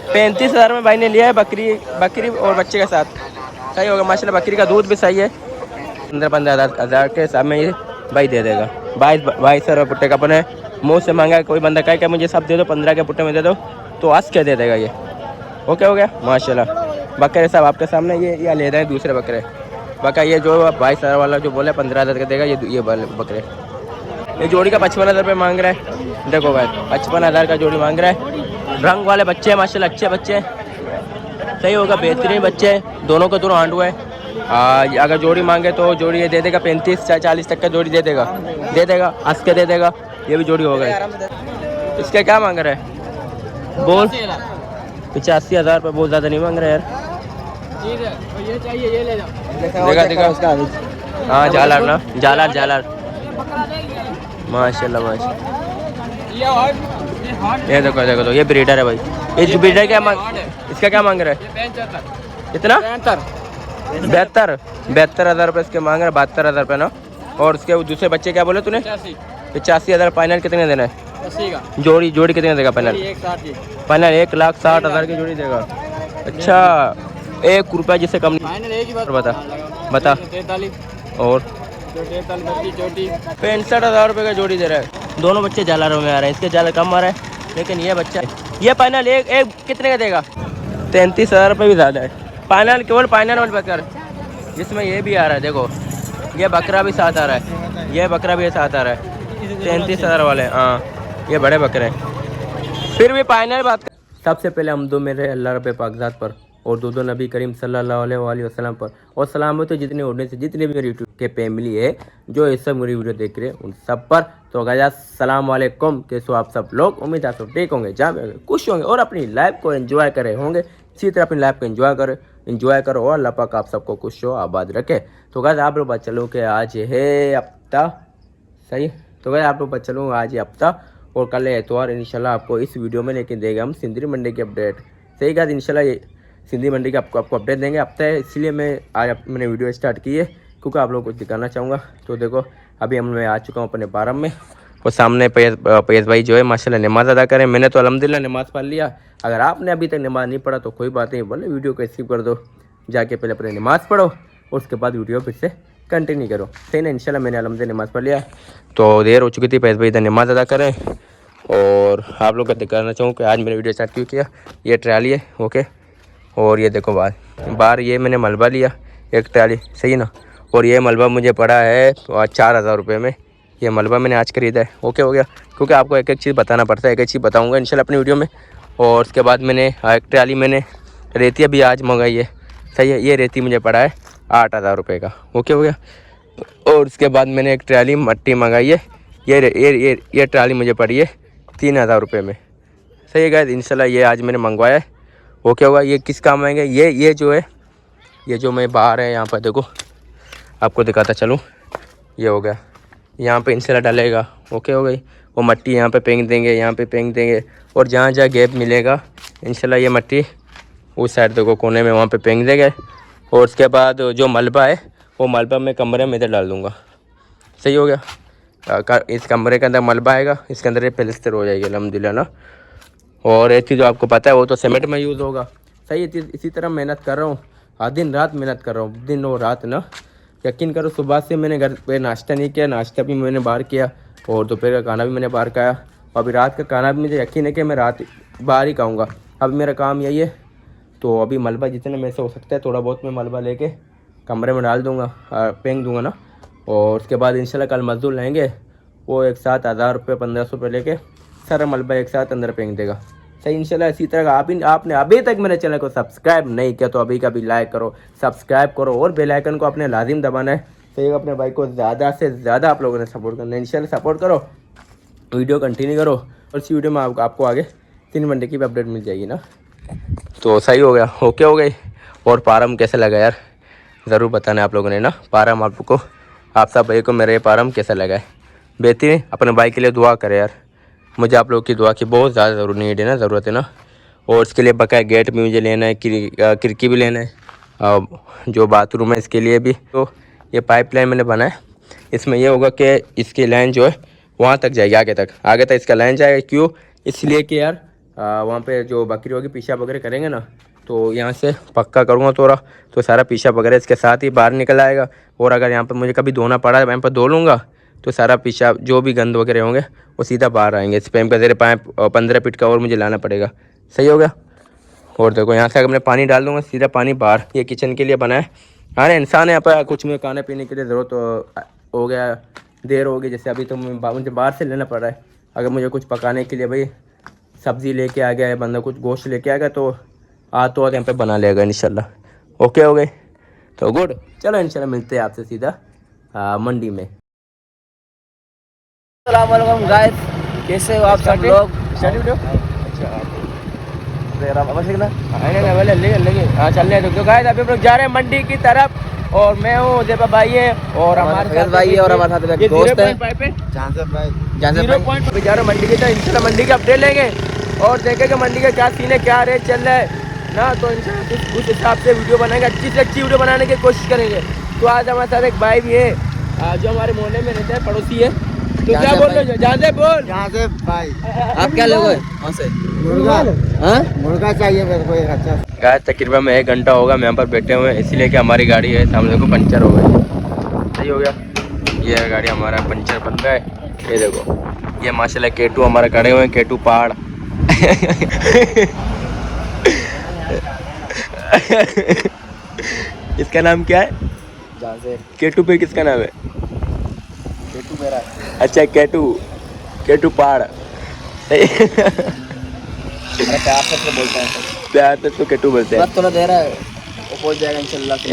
35,000 में भाई ने लिया है बकरी बकरी और बच्चे के साथ। सही होगा माशाल्लाह, बकरी का दूध भी सही है। 15-15 हज़ार के हिसाब में ये भाई दे देगा। 22 पुट्टे का अपने मुँह से मांगा है। कोई बंदा कहे कि मुझे सब दे दो, 15 के पुट्टे में दे दो, तो हंस के दे देगा ये। ओके हो गया माशाल्लाह। बकरे सब आपके सामने ये ले रहे हैं दूसरे बकरे। बाकी ये जो 22,000 वाला जो बोले 15,000 का देगा, ये बकरे ये जोड़ी का 55,000 रुपये मांग रहा है। देखो भाई 55,000 का जोड़ी मांग रहा है। रंग वाले बच्चे हैं माशाल्लाह, अच्छे बच्चे हैं। सही होगा, बेहतरीन बच्चे हैं, दोनों के दोनों आंडू है। अगर जोड़ी मांगे तो जोड़ी ये दे देगा 35-40 तक का जोड़ी दे देगा हंस के दे देगा। ये भी जोड़ी होगा। इसके क्या मांग रहा है बोल? 85,000 रुपये बहुत ज़्यादा नहीं मांग रहा यार। ये चाहिए ये ले जाओ। देखा हाँ जालार ना, जालार माशाल्लाह माशाल्लाह। ये देखो तो ये ब्रीडर है भाई। ये ब्रीडर क्या इसका क्या मांग रहा है? कितना? 72,000 रुपये इसके मांग रहे हैं। 72,000 रुपये ना। और उसके दूसरे बच्चे क्या बोले तूने? 85,000। फाइनल कितने देना है? जोड़ी कितने देगा फाइनल? 1,60,000 की जोड़ी देगा। अच्छा 1 रुपया जिससे कम नहीं। बता। और 65,000 रुपये का जोड़ी दे रहा है। दोनों बच्चे जालारों में आ रहे हैं, इसके जाला कम आ रहा है, लेकिन ये बच्चा ये फाइनल एक कितने का देगा? 33,000 रुपये भी ज़्यादा है। फाइनल केवल फाइनल वाले बकर, जिसमें ये भी आ रहा है। देखो ये बकरा भी साथ आ रहा है, ये बकरा भी साथ आ रहा है। 33,000 वाले, हाँ ये बड़े बकरे हैं। फिर भी फाइनल बात। सबसे पहले हम दो मेरे अल्लाह रब्बे पाकज़ात पर और दो नबी करीम सल्लल्लाहु अलैहि वसल्लम पर, और सलाम तो जितने उड़ने से जितने भी मेरे यूट्यूब के फैमिली है जो इस सब मेरी वीडियो देख रहे हैं उन सब पर। तो गाइस अस्सलाम वालेकुम, कैसे हो आप सब लोग? उम्मीद आप सब ठीक होंगे, जहाँ भी खुश होंगे और अपनी लाइफ को एंजॉय करे होंगे। इसी तरह अपनी लाइफ को एंजॉय करो और अल्लाह पाक आप सबको खुश हो आबाद रखे। तो गाइस आप लोग बात चलो कि आज है हफ्ता, सही। तो गाइस आप लोग बात चलो आज है हफ्ता और कल है एतवार। इंशाल्लाह आपको इस वीडियो में लेके देगा हम सिंदरी मंडी की अपडेट। सही गाइस, इंशाल्लाह ये सिंधी मंडी की आपको अपडेट देंगे। हफ्ता है इसलिए मैंने वीडियो स्टार्ट की है, क्योंकि आप लोगों को दिखाना चाहूँगा। तो देखो अभी मैं आ चुका हूँ अपने बारम में, और सामने पैस भाई जो है माशाल्लाह नमाज़ अदा करें। मैंने तो अल्हम्दुलिल्लाह नमाज़ पढ़ लिया। अगर आपने अभी तक नमाज़ नहीं पढ़ा तो कोई बात नहीं, बोले वीडियो को स्किप कर दो, जाके पहले अपने नमाज़ पढ़ो और उसके बाद वीडियो फिर से कंटिन्यू करो। सही ना? इंशाल्लाह मैंने अल्हम्दुलिल्लाह नमाज़ पढ़ लिया। तो देर हो चुकी थी, पैस भाई इधर नमाज़ अदा करें। और आप लोग को दिखाना चाहूँ कि आज मैंने वीडियो स्टार्ट क्यों किया। ये ट्राली है, ओके। और ये देखो बाहर ये मैंने मलबा लिया एक ट्राली, सही ना। और ये मलबा मुझे पड़ा है 4,000 रुपये में। ये मलबा मैंने आज खरीदा है, ओके हो गया। क्योंकि आपको एक एक चीज़ बताना पड़ता है, एक एक चीज़ बताऊंगा इंशाल्लाह अपनी वीडियो में। और उसके बाद मैंने एक ट्राली मैंने रेती भी आज मंगाई है, सही है। ये रेती मुझे पड़ा है 8,000 रुपये का, ओके हो गया। और उसके बाद मैंने एक ट्राली मट्टी मंगाई है। ये ट्राली मुझे पड़ी है 3,000 रुपये में, सही है गाइस। इंशाल्लाह ये आज मैंने मंगवाया है, ओके होगा। ये किस काम आएंगे? ये जो है, ये जो मैं बाहर है यहाँ पर देखो आपको दिखाता चलूँ। ये हो गया, यहाँ पे इंशाल्लाह डालेगा, ओके हो गई। वो मट्टी यहाँ पे फेंक देंगे, यहाँ पे फेंक देंगे। और जहाँ जहाँ गैप मिलेगा इंशाल्लाह ये मट्टी उस साइड देखो कोने में वहाँ पे फेंक देंगे। और उसके बाद जो मलबा है वो मलबा मैं कमरे में इधर डाल दूँगा, सही हो गया। इस कमरे के अंदर मलबा आएगा, इसके अंदर ये प्लास्टर हो जाएगी अल्हम्दुलिल्लाह ना। और एक चीज़ जो आपको पता है वो तो सीमेंट में यूज़ होगा, सही है। इसी तरह मेहनत कर रहा हूँ, दिन रात मेहनत कर रहा हूँ, दिन और रात ना। यकीन करो सुबह से मैंने घर पे नाश्ता नहीं किया, नाश्ता भी मैंने बाहर किया और दोपहर का खाना भी मैंने बाहर खाया। और अभी रात का खाना भी मुझे यकीन है कि मैं रात बाहर ही खाऊँगा। अब मेरा काम यही है। तो अभी मलबा जितना मेरे से हो सकता है थोड़ा बहुत मैं मलबा लेके कमरे में डाल दूँगा, फेंक दूँगा ना। और उसके बाद इंशाल्लाह कल मजदूर लाएँगे, वो एक साथ 1,000 रुपये 1,500 रुपये लेके सारा मलबा एक साथ अंदर फेंक देगा, सही। इंशाल्लाह इसी तरह का आपने अभी तक मेरे चैनल को सब्सक्राइब नहीं किया तो अभी का भी लाइक करो, सब्सक्राइब करो और बेल आइकन को अपने लाजिम दबाना है, सही। अपने भाई को ज़्यादा से ज़्यादा आप लोगों ने सपोर्ट करना है। इंशाल्लाह सपोर्ट करो, वीडियो कंटिन्यू करो और इसी वीडियो में आपको आगे 3 घंटे की भी अपडेट मिल जाएगी ना। तो सही हो गया, ओके हो गई। और पारम कैसा लगा यार ज़रूर बताना आप लोगों ने ना। पारम आपको, आप सब भाई को मेरे पारम कैसा लगा है बेहतरीन। अपने भाई के लिए दुआ करें यार, मुझे आप लोगों की दुआ की बहुत ज़्यादा ज़रूरत है ना। और उसके लिए बकाया गेट भी मुझे लेना है, खिड़की भी लेना है, जो बाथरूम है इसके लिए भी। तो ये पाइपलाइन मैंने बनाया, इसमें ये होगा कि इसकी लाइन जो है वहाँ तक जाएगी, आगे तक इसका लाइन जाएगा। क्यों? इसलिए कि यार वहाँ पे जो बकरी होगी पेशाब वगैरह करेंगे ना, तो यहाँ से पक्का करूँगा थोड़ा, तो सारा पेशाब वगैरह इसके साथ ही बाहर निकल आएगा। और अगर यहाँ पर मुझे कभी धोना पड़ा है, यहाँ पर धो लूँगा, तो सारा पेशाब जो भी गंद वगैरह होंगे वो सीधा बाहर आएंगे। इस पैम का ज़रिए पाइप 15 फीट का और मुझे लाना पड़ेगा। सही हो गया। और देखो यहाँ से अगर मैं पानी डाल दूँगा सीधा पानी बाहर, ये किचन के लिए बना है। हाँ इंसान यहाँ पर कुछ में खाने पीने के लिए ज़रूरत तो हो गया, देर हो गई, जैसे अभी तो मुझे बाहर से लेना पड़ रहा है। अगर मुझे कुछ पकाने के लिए भाई सब्ज़ी लेके आ गया है बंदा, कुछ गोश्त लेके आ गया, तो तो यहाँ पे बना लेगा इंशाल्लाह। ओके हो गए तो गुड। चलो इंशाल्लाह मिलते हैं आपसे सीधा मंडी में। अस्सलाम वालेकुम गाइस, कैसे हो आप सब लोग? हाँ चलने दो। तो गाइस अभी हम लोग जा रहे हैं मंडी की तरफ, और मैं हूँ जेबा भाई है, और हमारे साथ भाई है, और हमारे साथ एक दोस्त है जहाँ से भाई जा रहे मंडी की, तो इंशाल्लाह मंडी के अपडेट लेंगे और देखेंगे मंडी के क्या सीन है, क्या रेट चल रहा है ना। तो इंशाल्लाह उस हिसाब से वीडियो बनाएंगे, अच्छी से अच्छी वीडियो बनाने की कोशिश करेंगे। तो आज हमारे साथ एक भाई भी है जो हमारे मोहल्ले में रहता है, पड़ोसी है। तो क्या बोल रहे हो? जहाँ से बोल। जहाँ से भाई आप क्या लोग कौन से मुर्गा चाहिए मेरे को एक अच्छा। गाय तकरीबन में 1 घंटा होगा मैं यहाँ पर बैठे हुए हैं, इसलिए कि हमारी गाड़ी है सामने को पंचर हो गई। सही हो गया। ये गाड़ी हमारा पंचर बन रहा है। ये देखो ये माशाल्लाह केटू हमारा खड़े हुए हैं, केटू पहाड़। इसका नाम क्या है? केटू पे किसका नाम है? केटू मेरा। अच्छा केटू पहाड़। प्यार से बोलते हैं, प्यार से तो केटू बोलते हैं। थोड़ा देर है वो पहुंच जाएगा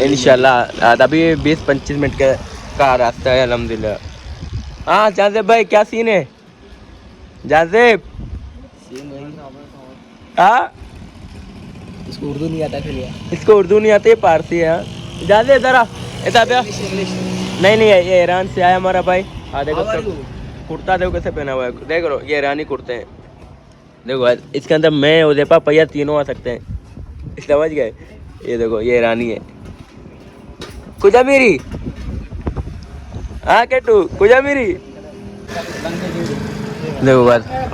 इंशाल्लाह। अभी 20-25 मिनट का रास्ता है अल्हम्दुलिल्लाह। हाँ जाजेब भाई क्या सीन है? जाजेब हाँ इसको उर्दू नहीं आता फिर इसको उर्दू नहीं आती, पारसी है। जाजेब जरा नहीं ये ईरान से आया हमारा भाई। हाँ देखो कुर्ता देखो कैसे पहना हुआ है, देख लो ये ईरानी कुर्ते हैं। देखो इसके अंदर मैं उदेपा पैया तीनों आ सकते हैं, समझ गए? ये देखो ये ईरानी है। कुजा मेरी हाँ केटू कुजा मेरी। देखो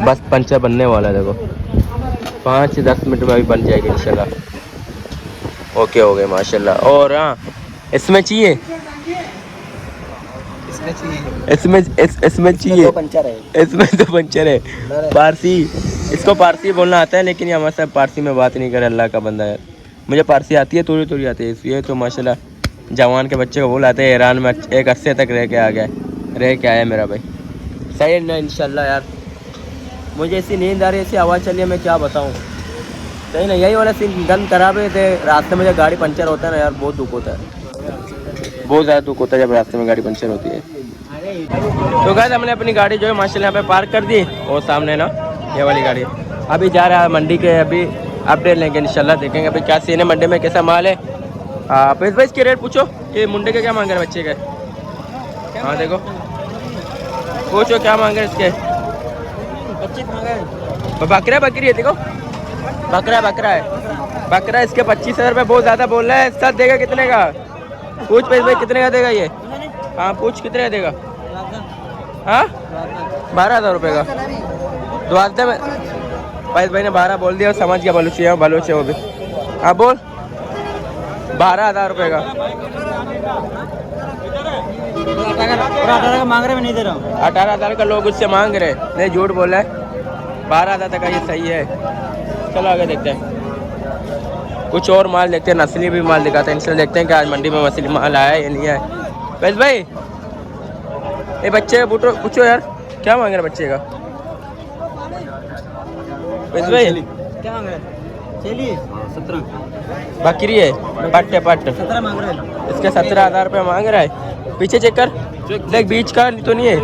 बस पंचर बनने वाला है। देखो 5 से 10 मिनट में अभी बन जाएगी इंशाल्लाह। ओके हो गए माशाल्लाह। और हाँ इसमें चाहिए इसमें चाहिए पंचर है, इसमें तो पंचर है। पारसी इसको पारसी बोलना आता है, लेकिन ये हमारे साथ पारसी में बात नहीं करे। अल्लाह का बंदा है, मुझे पारसी आती है, थोड़ी आती है। इसलिए तो माशाल्लाह जवान के बच्चे को बोलाते हैं। ईरान में 1 अरसे तक रह के आया मेरा भाई। सही है ना इंशाल्लाह। यार मुझे ऐसी नींद आ रही है, ऐसी आवाज़ चली है, मैं क्या बताऊँ। सही ना, यही वाला सीन गन खराब है थे। रास्ते में जब गाड़ी पंचर होता है ना यार, बहुत दुख होता है, बहुत ज़्यादा दुख होता है जब रास्ते में गाड़ी पंचर होती है। तो गाइस हमने अपनी गाड़ी जो है माशाल्लाह यहाँ पे पार्क कर दी, और सामने ना ये वाली गाड़ी अभी जा रहा है मंडी के। अभी अपडेट लेंगे इंशाल्लाह, देखेंगे अभी क्या सीन है मंडी में, कैसा माल है। पैस भाई इसके रेट पूछो, ये मुंडे के क्या मांग रहे हैं बच्चे के? हाँ देखो पूछो क्या मांग रहे हैं इसके। 25 मांगे। बकरी है, देखो बकरा है इसके 25,000 रुपये बहुत ज़्यादा बोल रहा है। सर देगा कितने का? पूछ पैस भाई कितने का देगा ये? हाँ पूछ कितने का देगा? हाँ 12,000 रुपये का। दुआते में पैस भाई ने 12 बोल दिया, और समझ गया बलूची है वो भी। हाँ बोल 12,000 रुपये का। 18 का मांग रहे, मैं नहीं दे रहा हूँ। 18,000 का लोग उससे मांग रहे, नहीं झूठ बोल रहा है। 12,000 तक का ये सही है। चलो आगे देखते हैं, कुछ और माल देखते हैं, नस्ली भी माल दिखाते हैं। इंशाल्लाह देखते हैं कि आज मंडी में नस्ली माल आया है या नहीं आया। पैस भाई ये बच्चे का पूछो यार क्या मांग रहे बच्चे का? पैस भाई क्या मांग रहे? चलिए 17 बकरी है, पट 17 मांग रहे हैं। इसके 17,000 रुपये मांग रहा है। पीछे चेक कर, देख बीच का तो नहीं है,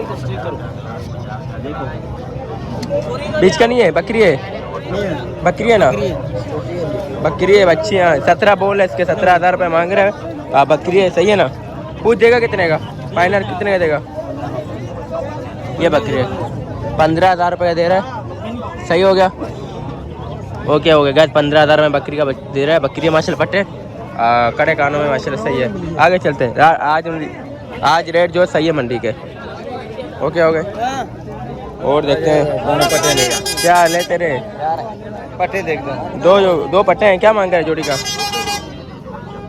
बीच का नहीं है, बकरी है ना, बकरी है बच्ची। हाँ 17 बोल है इसके, 17,000 रुपये मांग रहा है। बकरी है, सही है ना? पूछ देगा कितने का, फाइनल कितने का देगा? ये बकरी है 15,000 रुपये दे रहा है। सही हो गया, ओके हो गया। 15,000 में बकरी का दे रहा है। बकरी माशाल्लाह पट्टे कड़े कानों में माशाल्लाह सही है। आगे चलते हैं। आज रेट जो सही है मंडी के। ओके हो गए। और देखते हैं दोनों पट्टे लेगा क्या हाल है तेरे। पट्टे देख दो दो पट्टे हैं, क्या मांग रहा है जोड़ी का?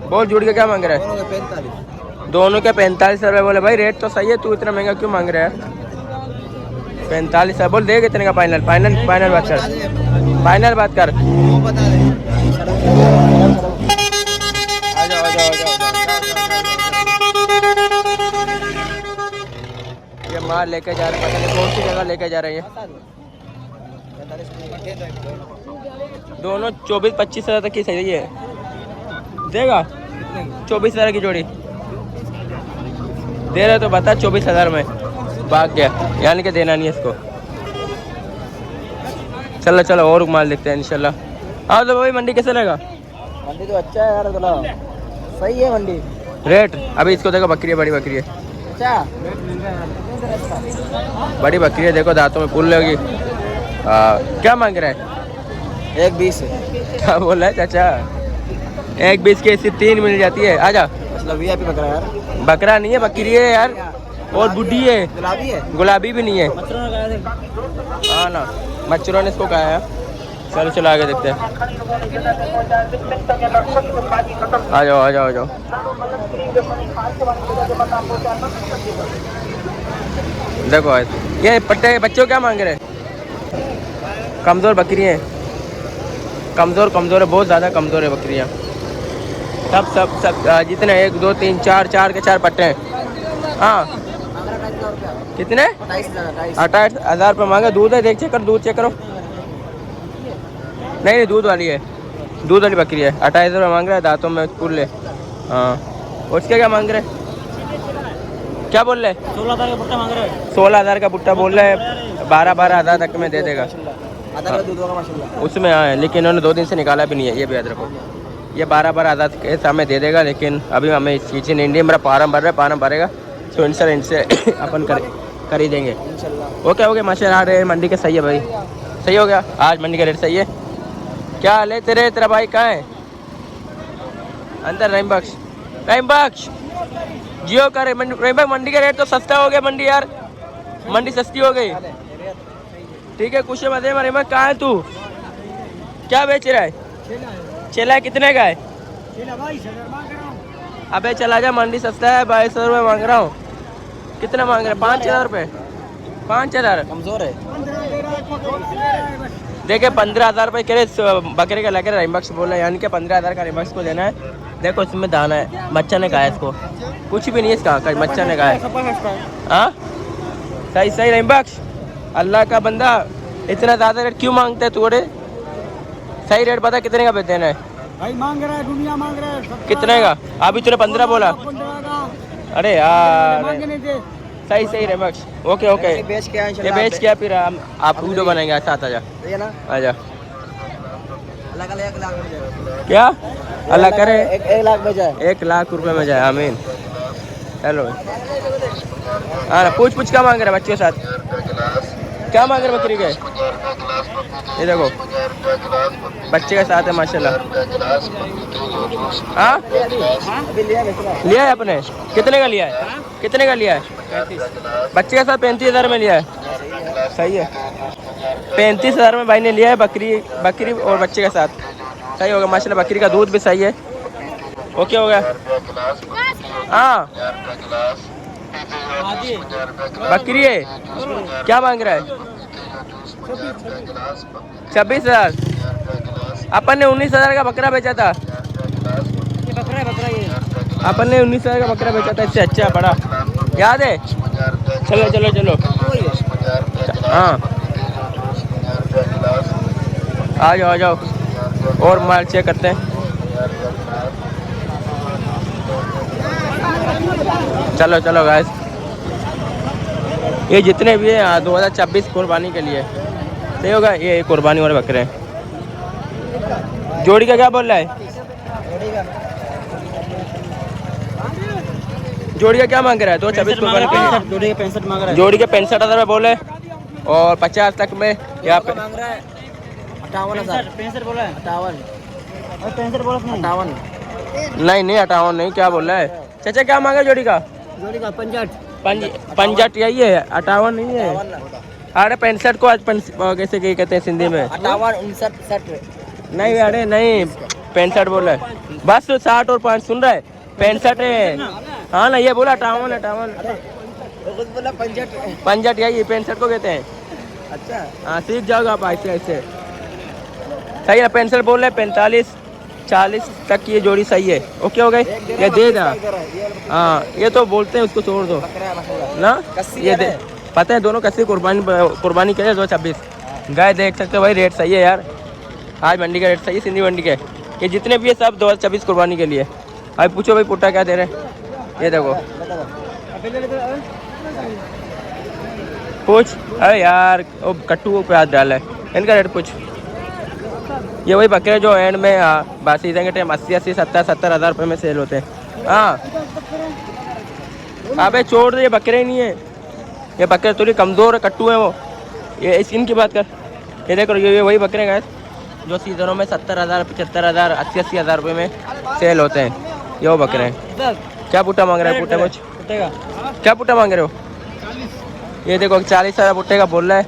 बोल जोड़ी का क्या मांग रहा है? 45 दोनों के 45 रुपये बोले। भाई रेट तो सही है, तू इतना महंगा क्यों मांग रहा है? 45 है, बोल दे कितने का फाइनल? फाइनल बात कर, फाइनल बात कर। बता दे आ जाओ आ जाओ आ जाओ। ये माल लेके जा रहे हैं, पता नहीं कौन सी जगह लेके जा रहे हैं। दोनों 24-25 हज़ार तक की सही है, देगा 24 हज़ार की जोड़ी दे रहे तो बता। 24 हज़ार में भाग गया, यानी कि देना नहीं है इसको। चलो चलो और माल देखते हैं इंशाल्लाह। हाँ तो भाई मंडी कैसे लगा? मंडी तो अच्छा है यार, थोड़ा सही है मंडी। रेट अभी इसको देखो, बकरी है, बड़ी बकरी है, अच्छा बड़ी बकरी है, देखो दांतों में पुल लगी। क्या मांग रहा है? 120 क्या बोल रहा है चाचा? 120 की ऐसी 3 मिल जाती है। आजा। मतलब VIP बकरा यार, बकरा नहीं है, बकरी है यार, और बुढ़ी है, गुलाबी है, गुलाबी भी नहीं है। मच्छरों ने खाया थे। हाँ ना, मच्छरों ने इसको खाया है। चलो चलो आगे देखते हैं। आ जाओ आ जाओ आ जाओ। देखो ये पट्टे बच्चों क्या मांग रहे हैं? कमज़ोर बकरी है, कमज़ोर है, बहुत ज़्यादा कमज़ोर है बकरियाँ। सब जितने 1 2 3 4 के 4 पट्टे हैं। हाँ कितने? 28,000 रुपये मांगे। दूध है, देख चेक कर, दूध चेक करो। नहीं दूध वाली है, दूध वाली बकरी है। 28,000 रुपये मांग रहा है, दांतों में पुल है। हाँ और उसके क्या मांग रहे? क्या बोल रहे? 16,000 का बुट्टा मांग रहे हैं। 16,000 का बुट्टा बोल रहे हैं, 12,000 तक में दे देगा। आधा दूध होगा माशाल्लाह उसमें हाँ, लेकिन उन्होंने 2 दिन से निकाला भी नहीं है, ये भी याद रखो। ये 12,000 के सामने दे देगा, लेकिन अभी हमें इस चीज़ इंडिया मेरा फार्म भर रहा है, फार्म भरेगा तो इनसे अपन कर ही देंगे। ओके माशाल्लाह। रहे मंडी के सही है भाई, सही हो गया आज मंडी का रेट सही है। क्या हाल है तेरा भाई कहाँ है? अंदर रहीम बख्श जियो का रहीम बख्श। मंडी का रेट तो सस्ता हो गया, मंडी यार मंडी सस्ती हो गई। ठीक है कुछ मत है। रहीम बख्श कहाँ है तू? क्या बेच रहा है? चेला कितने का है? अबे चला जा, मंडी सस्ता है, 2200 रुपये मांग रहा हूँ। कितना मांग रहे? 5,000 रुपये। 5,000 कमजोर है। देखिए 15,000 रुपये के बकरे का लगे रहीम बख्श बोल रहे हैं, यानी कि 15,000 का रहीम बख्श को देना है। देखो इसमें दाना है, मच्छर ने खाया इसको, कुछ भी नहीं है इसका, मच्छर ने खाया। हाँ सही रहीम बख्श, अल्लाह का बंदा इतना ज़्यादा रेट क्यों मांगते हैं थोड़े? सही रेट बता कितने का देना है? भाई मांग रहा है, दुनिया मांग रहा है। कितने का? अभी तूने 15 बोला। अरे यार सही रहीम बख्श। ओके ये बेच के ये बेच क्या फिर आप वीडियो बनाएंगे साथ। आजा आजा। क्या अल्लाह करे 1 लाख में जाए, 1 लाख रुपए में जाए, आमीन। हेलो हाँ पूछ क्या मांग रहे बच्चों के साथ? क्या मांग रहे बकरी के? ये देखो बच्चे के साथ है माशाल्लाह। हाँ लिया है आपने? कितने का लिया है? कितने का लिया है? बच्चे के साथ 35,000 में लिया है। सही है, 35,000 में भाई ने लिया है बकरी और बच्चे के साथ। सही होगा माशाल्लाह, बकरी का दूध भी सही है। ओके हो गया। हाँ बकरी है, क्या मांग रहा है? 26,000। अपन ने 19,000 का बकरा बेचा था। अपन ने 19,000 का बकरा बेचा था, इससे अच्छा बड़ा, याद है? चलो हाँ आ जाओ और माल चेक करते हैं। चलो गाइस, ये जितने भी हैं 2026 कुर्बानी के लिए सही होगा। ये कुर्बानी वाले बकरे हैं। जोड़ी का क्या बोल रहा है? जोड़ी का क्या मांग रहा है? 226 कुर्बानी के लिए जोड़ी के 65 मांग रहा है। जोड़ी के 65,000 रुपये बोले, और 50 तक में यहाँ पे मांग रहा है 58,000। 65 बोला है, 58 नहीं 58 नहीं, क्या बोल रहा है चाचा? क्या मांगा जोड़ी का? जोड़ी का 65 65 यही है, 58 नहीं है। अरे 65 को आज कैसे क्या कहते हैं सिंधी में? 58 नहीं अरे नहीं 65 बोला है। बस 60 और 5 सुन रहा है 65 है। हाँ ना ये बोला 58 बोला 65 65 यही 65 को कहते हैं। अच्छा हाँ सीख जाओगे आप ऐसे ऐसे। सही है 65 बोल रहे 45-40 तक की ये जोड़ी सही है। ओके हो गई ये दे दा। हाँ ये तो बोलते हैं उसको छोड़ दो ना। ये दे पता है दोनों कस्सी कुर्बानी के 226 गाय देख सकते हो भाई। रेट सही है यार आज मंडी का रेट सही है सिंधी मंडी के। ये जितने भी है सब 226 कुर्बानी के लिए। अभी पूछो भाई पुट्टा क्या दे रहे हैं? ये देखो पूछ। अरे यार वो कट्टू पे हाथ डाला है इनका रेट पूछ। ये वही बकरे जो एंड में बात सीजन के टाइम 80-80 70-70 हज़ार रुपये में सेल होते हैं। हाँ अबे छोड़ दे ये बकरे ही नहीं है। ये बकरे थोड़ी कमज़ोर है कट्टू है वो। ये इनकी बात कर। ये देखो ये वही बकरे गए जो सीजनों में 70,000 75,000 80-80 हज़ार रुपये में सेल होते हैं। ये वो बकरे हैं। क्या पुट्टा मांग रहे हैं? पुट्टा कुछ क्या पुट्टा मांग रहे हो? ये देखो 40,000 पुट्टे का बोल रहा है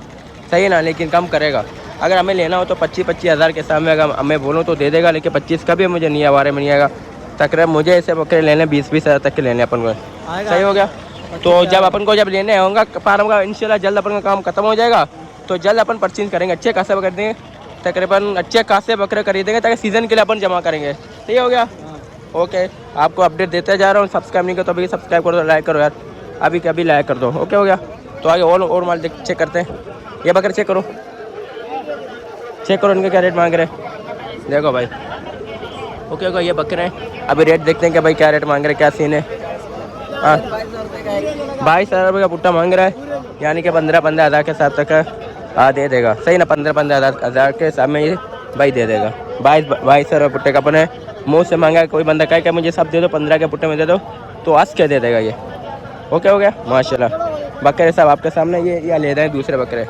सही ना लेकिन कम करेगा। अगर हमें लेना हो तो 25-25 हज़ार के सामने अगर हमें बोलूँ तो दे देगा लेकिन 25 का भी मुझे नहीं आवारे में नहीं आएगा। तकरीबन मुझे ऐसे बकरे लेने 20-20 हज़ार तक के लेने अपन को। सही हो गया। तो जब अपन को जब लेने होगा फार्म का इंशाल्लाह जल्द अपन का काम खत्म हो जाएगा तो जल्द अपन परचेज करेंगे। अच्छे खासे बकरे देंगे तकरीबन अच्छे खासे बकरे खरीदेंगे ताकि सीज़न के लिए अपन जमा करेंगे। सही हो गया। ओके आपको अपडेट देते जा रहा हूँ। सब्सक्राइब नहीं करो तो अभी सब्सक्राइब कर दो लाइक करो यार अभी कभी लाइक कर दो। ओके हो गया। तो आगे और माल चेक करते हैं। ये बकरे चेक करो इनके क्या रेट मांग रहे हैं देखो भाई। ओके ओके ये बकरे हैं अभी रेट देखते हैं कि भाई क्या रेट मांग रहे हैं क्या सीन है। हाँ 22,000 रुपये का पुट्टा मांग रहा है यानी कि 15-15 हज़ार के साथ तक दे देगा। सही ना 15-15 हज़ार के साथ में ये भाई दे देगा। 22,000 रुपये पुट्टे का अपने मुँह से मांगा है। कोई बंदा कहे कि मुझे सब दे दो 15 के पुट्टे में दे दो तो हंस के दे देगा ये। ओके हो गया माशाल्लाह। बकरे सब आपके सामने ये ले रहे हैं दूसरे बकरे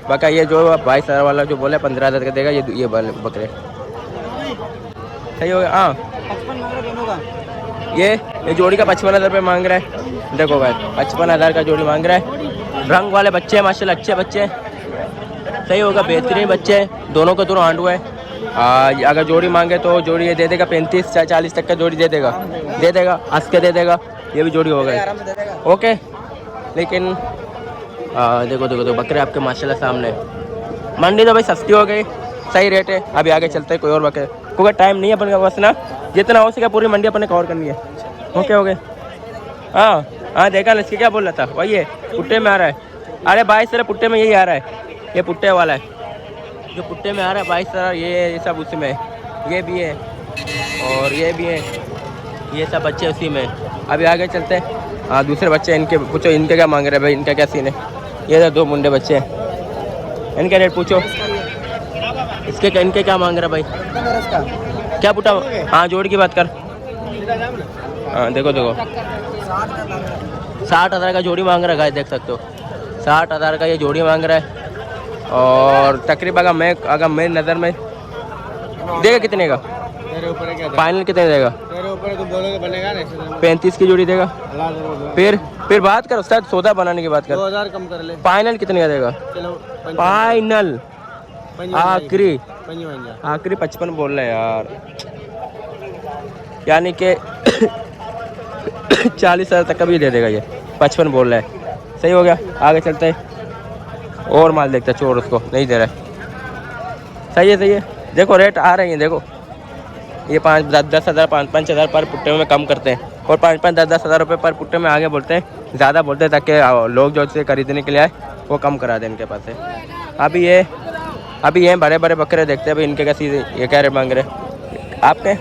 बाका ये जो 22,000 वाला जो बोला 15,000 का देगा ये बकरे। सही हो गया। हाँ ये जोड़ी का 55,000 रुपये मांग रहा है। देखो भाई 55,000 का जोड़ी मांग रहा है। रंग वाले बच्चे हैं माशाल्लाह अच्छे बच्चे हैं। सही होगा बेहतरीन बच्चे हैं दोनों के दोनों आंडू है। अगर जोड़ी मांगे तो जोड़ी ये दे देगा 35-40 तक का जोड़ी दे देगा हंस के दे देगा। ये भी जोड़ी हो गई ओके। लेकिन देखो देखो तो बकरे आपके माशाल्लाह सामने। मंडी तो भाई सस्ती हो गई सही रेट है। अभी आगे चलते हैं कोई और बकरे क्योंकि टाइम नहीं है अपन का बस ना जितना हो सके पूरी मंडी अपन ने कवर करनी है। ओके हो गए। हाँ देखा ना इसके क्या बोल रहा था वही है पुट्टे में आ रहा है। अरे 22,000 पुट्टे में यही आ रहा है। ये पुट्टे वाला है जो पुट्टे में आ रहा है 22,000 ये सब उसी में ये भी है और ये भी है ये सब बच्चे उसी में। अभी आगे चलते हैं। हाँ दूसरे बच्चे इनके पूछो इनके क्या मांग रहे हैं भाई इनका क्या सीन है। ये 2 मुंडे बच्चे हैं इनका रेट पूछो इनके क्या मांग रहे भाई क्या पुट्टा। हाँ जोड़ी की बात कर। हाँ देखो 60,000 का जोड़ी मांग रहा है देख सकते हो 60,000 का ये जोड़ी मांग रहा है। और तकरीबन अगर मेरी नज़र में देगा कितने का फाइनल कितने देगा 35 की जोड़ी देगा। फिर बात कर उसका सौदा बनाने की बात कर 2,000 कम कर ले। फाइनल कितने का देगा फाइनल आखिरी 55 बोल रहे हैं यार यानी कि 40,000 तक का भी दे देगा ये 55 बोल रहा है। सही हो गया। आगे चलते हैं और माल देखते हैं चोर उसको नहीं दे रहा है। सही है देखो रेट आ रही है देखो ये 5-10 हज़ार 5-5 हज़ार पर पुट्टे में कम करते हैं और 5-5-10 हज़ार रुपये पर पुट्टे में आगे बोलते हैं ज़्यादा बोलते हैं ताकि लोग जो से खरीदने के लिए आए वो कम करा दें इनके पास है। अभी ये बड़े बड़े बकरे देखते हैं अभी इनके कैसी ये क्या रेट मांग रहे आपके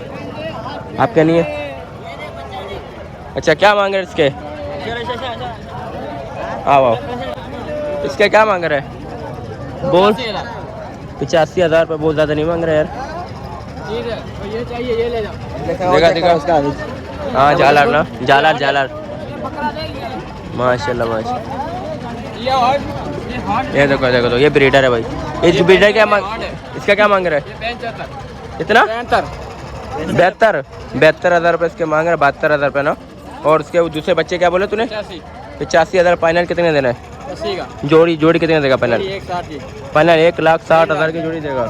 नहीं है। अच्छा क्या मांग रहे इसके आओ इसके क्या मांग रहे बोल 85,000 रुपये बहुत ज़्यादा नहीं मांग रहे यार। ये चाहिए ये ले जाओ देखा उसका हाँ जालार माशाल्लाह ये देखो तो ये ब्रीडर है भाई। ये ब्रीडर क्या इसका क्या मांग रहा है इतना 72,000 रुपये इसके मांग रहे 72,000 रुपये ना। और उसके दूसरे बच्चे क्या बोले तूने 85,000 फाइनल कितने देना है 80 का जोड़ी जोड़ी कितने देगा पैनल? 160 की। पैनल 1,60,000 की जोड़ी देगा।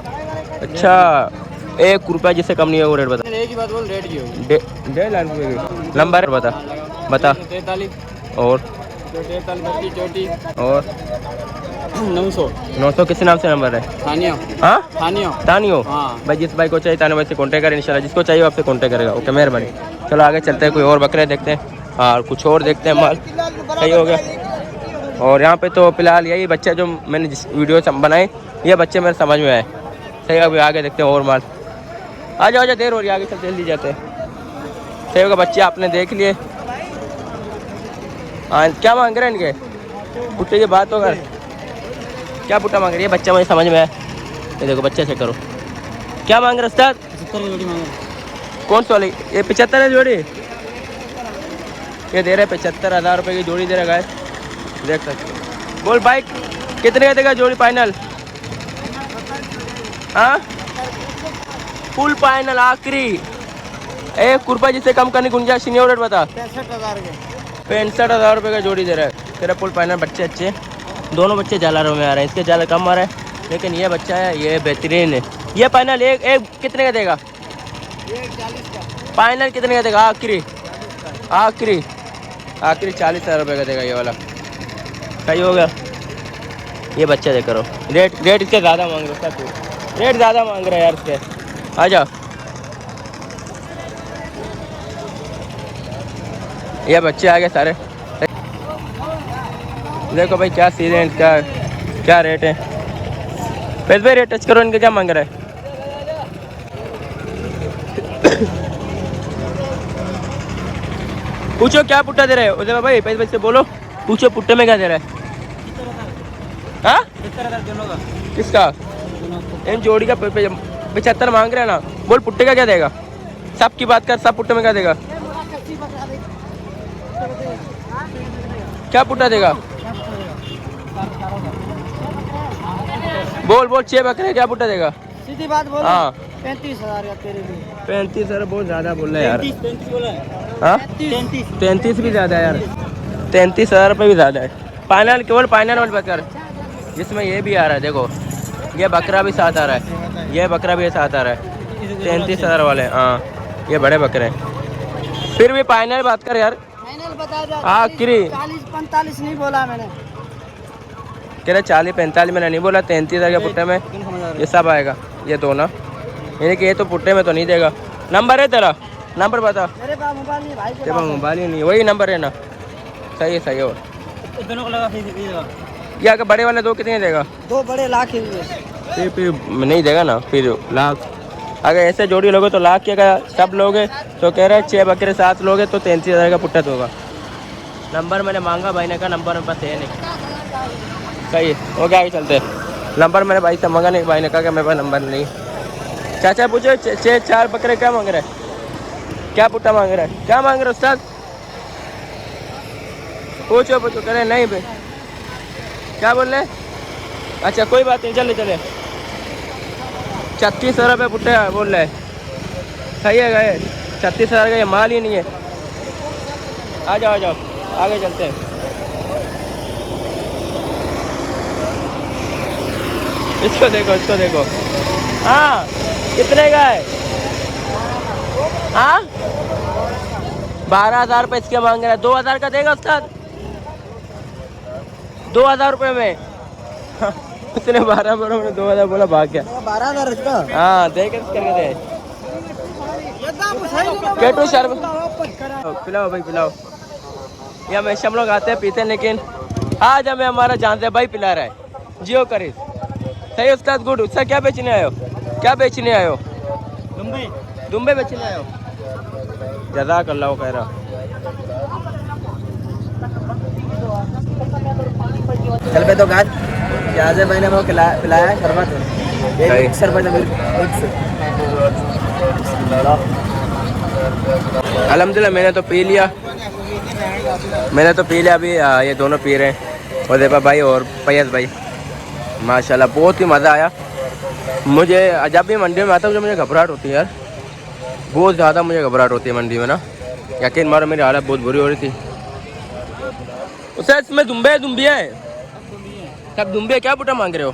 अच्छा, 1 रुपया जिससे कम नहीं है वो रेट बता। एक ही बात बोल, रेट की होगी। 1.5 रुपये की। नंबर बता बता। 43 और 43 चोटी और 900 900 किस नाम से नंबर है? थानिया। हाँ थानिया। तानियो। हाँ। भाई जिस भाई को चाहिए तानियो भाई से कॉन्टेक्ट करें, इंशाल्लाह जिसको चाहिए आपसे कॉन्टेक्ट करेगा। ओके मेहरबानी। चलो आगे चलते हैं, कोई और बकरे देखते हैं और कुछ और देखते हैं। माल सही हो गया। और यहाँ पे तो फिलहाल यही बच्चे जो मैंने जिस वीडियो बनाए ये बच्चे मेरे समझ में आए। सही, अभी आगे देखते हैं और माल। आ जाओ देर हो रही है, आगे चल जल्दी जाते हैं। सही होगा, बच्चे आपने देख लिए। हाँ क्या मांग रहे हैं इनके पुट्टे की बात होगा, क्या पुट्टा मांग रही है? बच्चा मुझे समझ में आया। ये देखो बच्चे से करो, क्या मांग रहे उस्ताद? 75 की जोड़ी मांग रहे। कौन सी वाली? ये 75 है जोड़ी। ये दे रहे 75,000 रुपये की जोड़ी दे रहा है, देख सकते। बोल बाइक कितने का देगा जोड़ी फाइनल? हाँ फुल फाइनल आखिरी 1 रुपये जिससे कम करने की गुंजाइश नहीं। रेट बता। 65,000 के। 65,000 रुपये का जोड़ी दे रहा है तेरा फुल फाइनल। बच्चे अच्छे, दोनों बच्चे जालारों में आ रहे हैं, इसके जाला कम आ रहा है लेकिन ये बच्चा है ये बेहतरीन है। ये फाइनल एक कितने का देगा? 40 का। फाइनल कितने का देगा? आखिरी 40,000 रुपये का देगा ये वाला। सही हो गया। ये बच्चा देख करो, रेट इसके ज़्यादा मांग रहे हो, रेट ज़्यादा मांग रहे हैं यार इसके। आ जाओ, ये बच्चे आ गए सारे। देखो भाई क्या सीन है इनका, क्या रेट है? पैसे भाई रेट टच करो, इनके क्या मांग रहा है? पूछो क्या पुट्टा दे रहे हो उदय भाई? पैसे से बोलो, पूछो पुट्टे में क्या दे रहा है? हाँ 75,000 दोनों का। किसका? इन जोड़ी का 75 मांग रहे हैं ना। बोल पुट्टे का क्या देगा? सब की बात कर, सब पुट्टे में क्या देगा? क्या पुट्टा देगा? बोल 6 बकरे क्या पुट्टा देगा? सीधी बात बोल। हाँ 35,000 का तेरे लिए। 35,000 बहुत ज़्यादा बोल रहे हैं यार। 33 बोला है। हाँ 33 भी ज़्यादा है यार, 33,000 रुपये भी ज़्यादा है। फाइनल केवल फाइनल वाले बकर, जिसमें ये भी आ रहा है। देखो ये बकरा भी साथ आ रहा है, ये बकरा भी साथ आ रहा है। 33,000 वाले, हाँ ये बड़े बकरे हैं। फिर भी फाइनल बात कर यार। फाइनल बता दे। आखिरी 40-45 नहीं बोला मैंने। कह रहे 40-45 मैंने नहीं बोला। 33,000 के पुट्टे में ये सब आएगा, ये दो ना, यानी कि ये तो पुट्टे में तो नहीं देगा। नंबर है तेरा? नंबर बता। मेरे पास मोबाइल नहीं भाई के तेरे पास मोबाइल ही नहीं, वही नंबर है ना? सही है। और दोनों को लगा ये अगर बड़े वाले दो कितने देगा? 2 बड़े लाख ही फिर नहीं देगा ना, फिर लाख। अगर ऐसे जोड़ी लोगे तो लाख के, अगर सब लोगे तो कह रहे 6 बकरे 7 लोगे तो 33,000 का पुट्टा होगा। नंबर मैंने मांगा, भाई ने कहा नंबर मेरे पास है नहीं। सही है, ओके आगे चलते हैं। नंबर मैंने भाई से मांगा नहीं, भाई ने कहा कि मेरे पास नंबर नहीं। चाचा पूछो 4 बकरे क्या मांग रहे हैं? क्या पुट्टा मांग रहा है? क्या मांग रहे हो उस्ताद? पूछो कह रहे नहीं भाई। क्या बोल रहे? अच्छा कोई बात नहीं, चले 36,000 रुपये पुट्टे बोल रहे हैं। सही है गए 36,000 का ये माल ही नहीं है। आ जाओ आगे चलते हैं। इसको देखो। हाँ कितने का है? हाँ 12,000 रुपये इसके मांग रहा है। 2,000 का देगा उस्ताद? 2,000 रुपये में उसने 12 में 2,000 बोला, भाग गया। 12,000 इसका। हाँ देख करके दे। केटू शर्म पिलाओ भाई पिलाओ। ये हमेशा हम लोग आते हैं पीते हैं, लेकिन आज हमें हमारा जानते भाई पिला रहा है। जियो करीब सही उस्ताद, गुड। उसका क्या बेचने आयो? दुम्बे बेचने आयो? जज़ाक अल्लाह खैरा। चल पे तो गाज प्याजे मैंने वो पिलाया शरबत। एक शरबत अल्हम्दुलिल्लाह मैंने तो पी लिया। अभी ये दोनों पी रहे हैं, उदैबा भाई और फैयज़ भाई। माशाल्लाह बहुत ही मज़ा आया मुझे। जब भी मंडी में आता हूँ मुझे घबराहट होती है यार, बहुत ज़्यादा मुझे घबराहट होती है मंडी में ना। यकीन मारो मेरी हालत बहुत बुरी हो रही थी। उससे इसमें दुम्बे है कब दुम्बे क्या बुटा मांग रहे हो